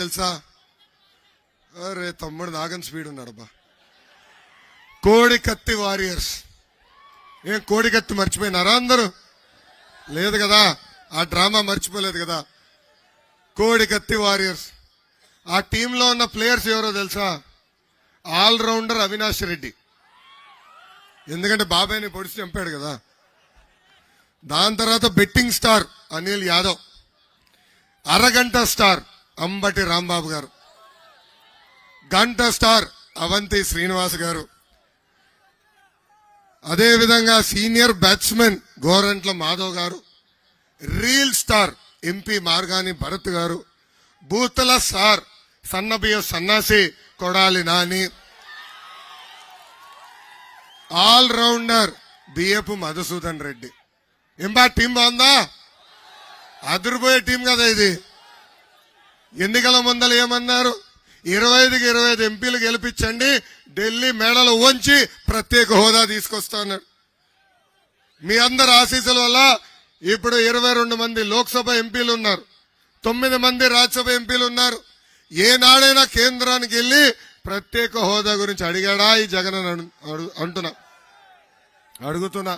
తెలుసా? అరే తమ్ముడు నాగన్ స్పీడ్ ఉన్నాడబ్బా. కోడికత్తి వారియర్స్. ఏం కోడికత్తి మర్చిపోయినారా అందరూ? లేదు కదా, ఆ డ్రామా మర్చిపోలేదు కదా. కోడికత్తి వారియర్స్. ఆ టీంలో ఉన్న ప్లేయర్స్ ఎవరో తెలుసా? ఆల్రౌండర్ అవినాష్ రెడ్డి. ఎందుకంటే బాబాయ్ని పొడిచి చంపాడు కదా. దాని తర్వాత బెట్టింగ్ స్టార్ అనిల్ యాదవ్, అరగంట స్టార్ అంబటి రాంబాబు గారు, గంట స్టార్ అవంతి శ్రీనివాస్ గారు, అదేవిధంగా సీనియర్ బ్యాట్స్మెన్ గోరంట్ల మాధవ్ గారు, reel star MP Margani Bharat గారు, బూతల స్టార్ సన్నబియ్య సన్నాసి కొడాలి నాని, ఆల్ రౌండర్ బియ్యపు మధుసూదన్ రెడ్డి. ఏంబా టీం బాగుందా? అదిరిపోయే టీం కదా ఇది. ఎన్నికల ముందలు ఏమన్నారు? 25కి 25 ఎంపీలు గెలిపించండి, ఢిల్లీ మేడలు వంచి ప్రత్యేక హోదా తీసుకొస్తాన్నాడు. మీ అందరి ఆశీస్సుల వల్ల ఇప్పుడు 22 మంది లోక్సభ ఎంపీలు ఉన్నారు, 9 మంది రాజ్యసభ ఎంపీలు ఉన్నారు. ఏనాడైనా కేంద్రానికి వెళ్లి ప్రత్యేక హోదా గురించి అడిగాడా ఈ జగన్ అంటున్నా, అడుగుతున్నా.